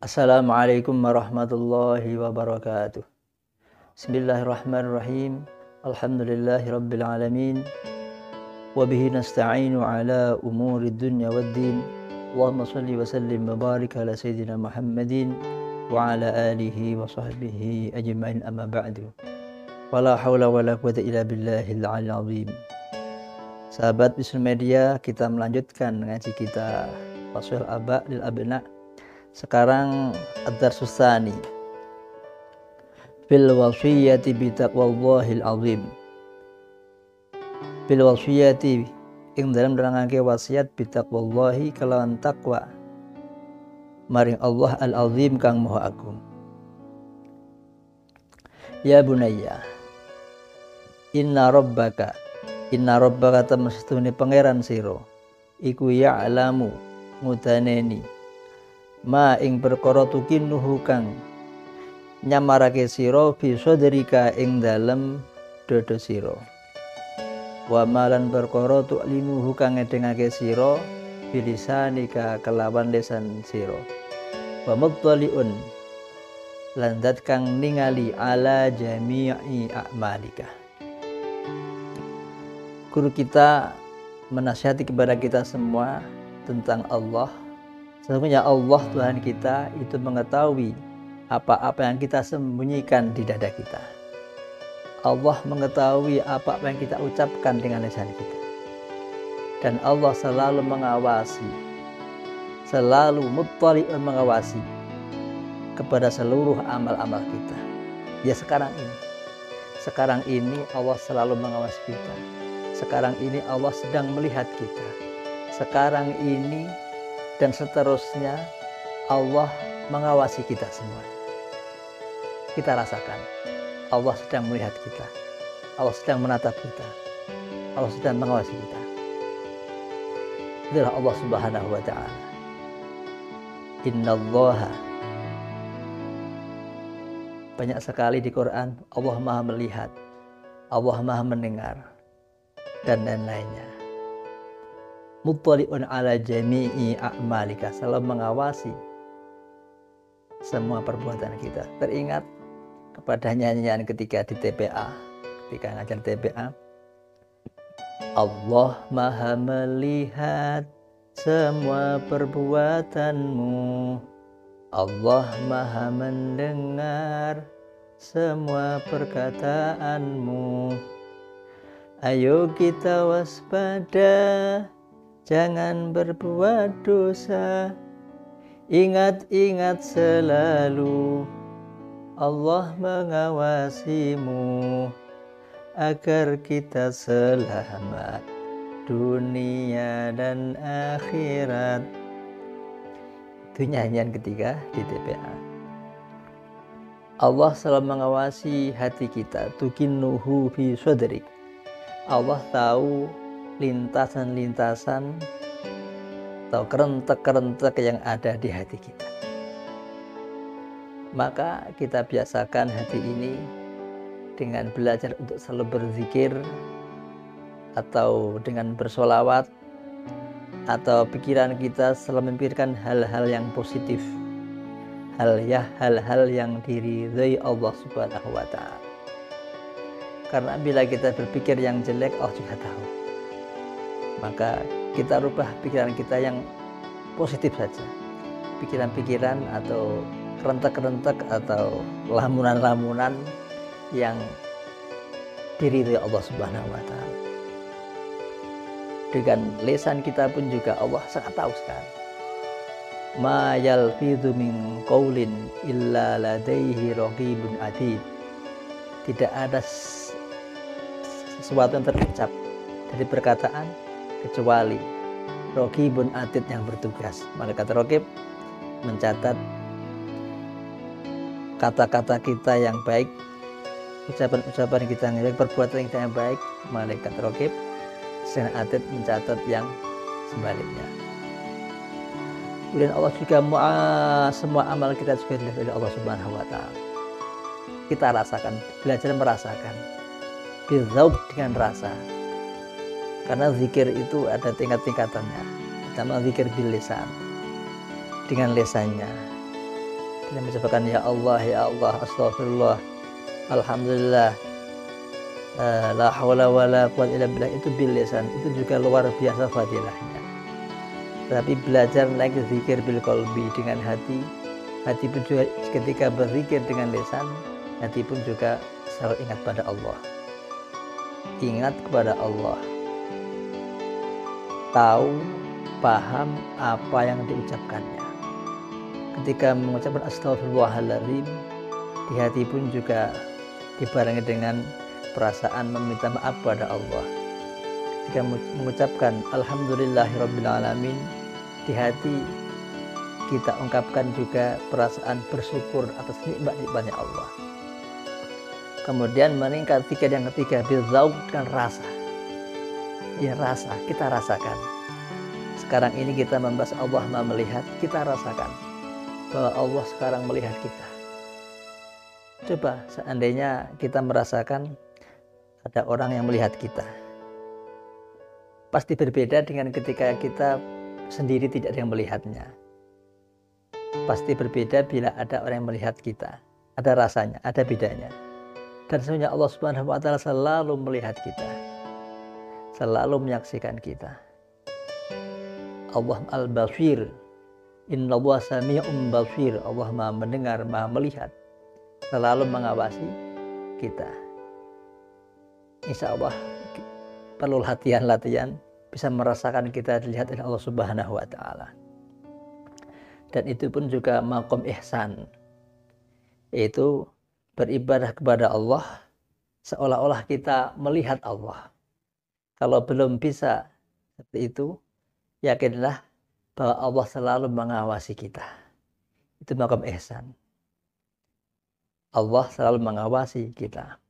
Assalamualaikum warahmatullahi wabarakatuh. Bismillahirrahmanirrahim. Alhamdulillahirabbil alamin. Wa bihi nasta'inu ala umuri dunya waddin. Allahumma shalli wa sallim wa barik ala sayyidina Muhammadin wa ala alihi wa sahbihi ajma'in, amma ba'du. Wala haula wala quwwata illa billahil aliyyil azim. Sahabat Wisnu Media, kita melanjutkan ngaji kita Fathul Aba lil Abna. Sekarang ad-darsus tsani fil wasiyati bi taqwallahil azim. Fil wasiyati ing dalam nerangake wasiat bi taqwallahi kelawan takwa maring Allah al-azim kang maha agung. Ya bunayya, inna rabbaka temestune pangeran sira iku ya'lamu ngudaneni ma ing perkara tukinuhu kang nyamarake sira fi sadrika ing dalem dodo sira, wa malan perkara tu'linuhu kang ngedengake sira bilisanika kelawan lisan sira, wa muttaliun lan zat kang ningali ala jami'i a'malika. Guru kita menasihati kepada kita semua tentang Allah. Sesungguhnya Allah Tuhan kita itu mengetahui apa-apa yang kita sembunyikan di dada kita. Allah mengetahui apa-apa yang kita ucapkan dengan lisan kita. Dan Allah selalu mengawasi, selalu muttali'un mengawasi kepada seluruh amal-amal kita. Ya sekarang ini Allah selalu mengawasi kita. Sekarang ini Allah sedang melihat kita. Sekarang ini dan seterusnya Allah mengawasi kita semua. Kita rasakan Allah sedang melihat kita, Allah sedang menatap kita, Allah sedang mengawasi kita. Itulah Allah Subhanahu wa ta'ala. Innallaha, banyak sekali di Quran Allah maha melihat, Allah maha mendengar, dan lain-lainnya. Muttali'un ala jami'i a'malika, selalu mengawasi semua perbuatan kita. Teringat kepada nyanyian ketika di TPA, ketika ngajar TPA, Allah maha melihat semua perbuatanmu, Allah maha mendengar semua perkataanmu. Ayo kita waspada, jangan berbuat dosa. Ingat-ingat selalu Allah mengawasimu agar kita selamat dunia dan akhirat. Itu nyanyian ketiga di TPA. Allah selalu mengawasi hati kita. Tukinuhu fi sadrik. Allah tahu lintasan-lintasan atau kerentek-kerentek yang ada di hati kita. Maka kita biasakan hati ini dengan belajar untuk selalu berzikir, atau dengan bersolawat, atau pikiran kita selalu memikirkan hal-hal yang positif, hal-hal yang diridhai Allah Subhanahu wa ta'ala. Karena bila kita berpikir yang jelek, Allah juga tahu. Maka kita rubah pikiran kita yang positif saja. Pikiran-pikiran atau kerentek-kerentek atau lamunan-lamunan yang diridhai Allah Subhanahu wa ta'ala. Dengan lisan kita pun juga Allah sangat tahu sekali. Ma yalfidhu min qaulin illa ladaihi raqibun atid. Tidak ada sesuatu yang terucap dari perkataan kecuali raqibun atid yang bertugas. Malaikat raqib mencatat kata-kata kita yang baik, ucapan-ucapan kita yang baik, perbuatan kita yang baik. Malaikat raqib sedang atid mencatat yang sebaliknya. Kemudian Allah juga semua amal kita juga dilihat oleh Allah Subhanahu wa ta'ala. Kita rasakan, belajar merasakan bizauq, dengan rasa. Karena zikir itu ada tingkat-tingkatannya. Pertama zikir bil lisan, dengan lisannya. dengan mengucapkan ya Allah, astagfirullah, alhamdulillah, la haula wala quwwata illa billah, itu bil lisan, itu juga luar biasa fadilahnya. Tapi belajar naik zikir bil qalbi, dengan hati pun juga ketika berzikir dengan lisan, hati pun juga selalu ingat pada Allah. Ingat kepada Allah, tahu, paham apa yang diucapkannya. Ketika mengucapkan astagfirullahaladzim, di hati pun juga dibarengi dengan perasaan meminta maaf pada Allah. Ketika mengucapkan alhamdulillahirabbil alamin, di hati kita ungkapkan juga perasaan bersyukur atas nikmat-nikmatnya Allah. Kemudian meningkat zikir yang ketiga, bidzauq, dengan rasa. Ya, rasa, kita rasakan. Sekarang ini kita membahas Allah Maha melihat, kita rasakan bahwa Allah sekarang melihat kita. Coba seandainya kita merasakan ada orang yang melihat kita, pasti berbeda dengan ketika kita sendiri tidak ada yang melihatnya. Pasti berbeda bila ada orang yang melihat kita. Ada rasanya, ada bedanya. Dan sesungguhnya Allah Subhanahu wa Ta'ala selalu melihat kita, selalu menyaksikan kita. Allah al-Basir, innallaha sami'un basir, Allah Maha mendengar, Maha melihat, selalu mengawasi kita. Insya Allah perlu latihan bisa merasakan kita dilihat oleh Allah Subhanahu wa Ta'ala. Dan itu pun juga maqam ihsan, yaitu beribadah kepada Allah seolah-olah kita melihat Allah. Kalau belum bisa seperti itu, yakinlah bahwa Allah selalu mengawasi kita. Itu maqam ihsan. Allah selalu mengawasi kita.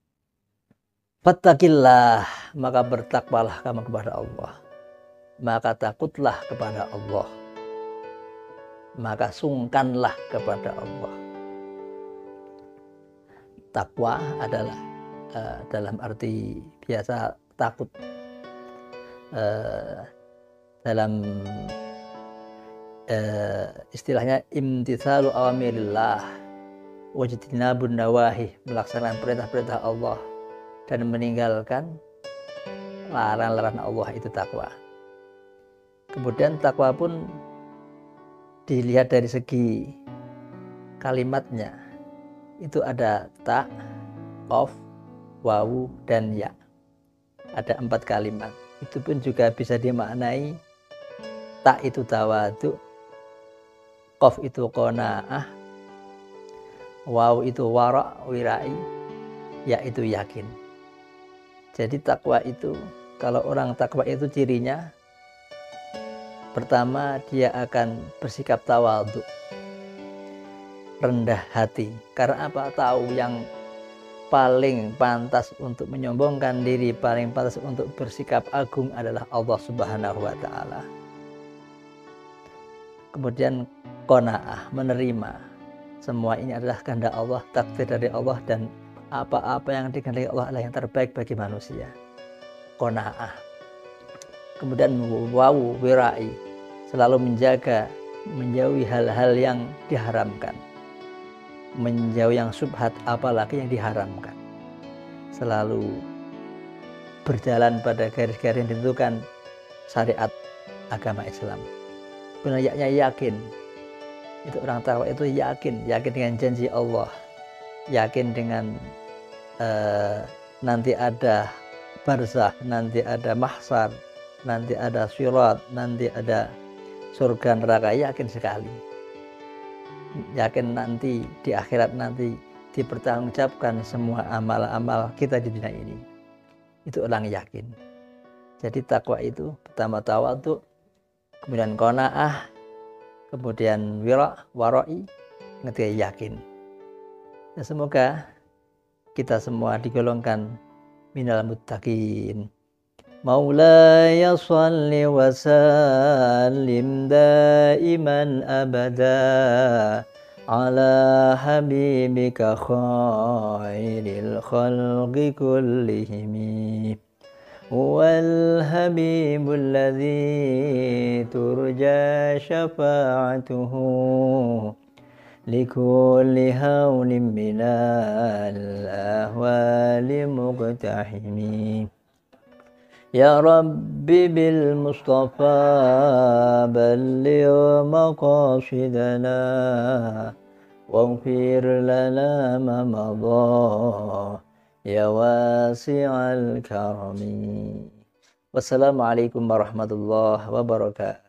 Fattaqillah, maka bertakwalah kamu kepada Allah. Maka takutlah kepada Allah. Maka sungkanlah kepada Allah. Takwa adalah dalam arti biasa takut. Dalam istilahnya imtitsalu awamirillah wajtinabun nawahi, melaksanakan perintah-perintah Allah dan meninggalkan larangan-larangan Allah, itu takwa. Kemudian takwa pun dilihat dari segi kalimatnya, itu ada ta, qaf, wawu, dan ya. Ada 4 kalimat. Itu pun juga bisa dimaknai, ta itu tawadu, qaf itu qanaah, waw itu wara, wirai, ya itu yakin. Jadi takwa itu, kalau orang takwa itu cirinya, pertama dia akan bersikap tawadhu, rendah hati. Karena apa? Tahu yang paling pantas untuk menyombongkan diri, paling pantas untuk bersikap agung adalah Allah Subhanahu wa Ta'ala. Kemudian qanaah, menerima semua ini adalah kehendak Allah, takdir dari Allah, dan apa-apa yang dikehendaki Allah adalah yang terbaik bagi manusia. Qanaah. Kemudian wawu, wirai, selalu menjaga, menjauhi hal-hal yang diharamkan, menjauhi yang syubhat, apalagi yang diharamkan. Selalu berjalan pada garis-garis yang ditentukan syariat agama Islam. Benarnya yakin. Itu orang takwa itu yakin dengan janji Allah, yakin dengan nanti ada barzakh, nanti ada mahsyar, nanti ada sirat, nanti ada surga neraka, yakin sekali. Yakin nanti di akhirat nanti dipertanggungjawabkan semua amal-amal kita di dunia ini. Itu orang yakin. Jadi takwa itu pertama tawadhu, kemudian qanaah, kemudian wara'i, ketiga yakin. Ya, semoga kita semua digolongkan minal muttaqin. Maulaya shalli wa sallim daiman abada ala habibika khairil khalqi kullihim wal habibul ladzi turja syafa'atuhu لكل هون من الأهوال مقتحم. يا رب بالمصطفى بلغ مقاصدنا واغفر لنا ما مضى يا واسع الكرم. Wassalamualaikum warahmatullahi wabarakatuh.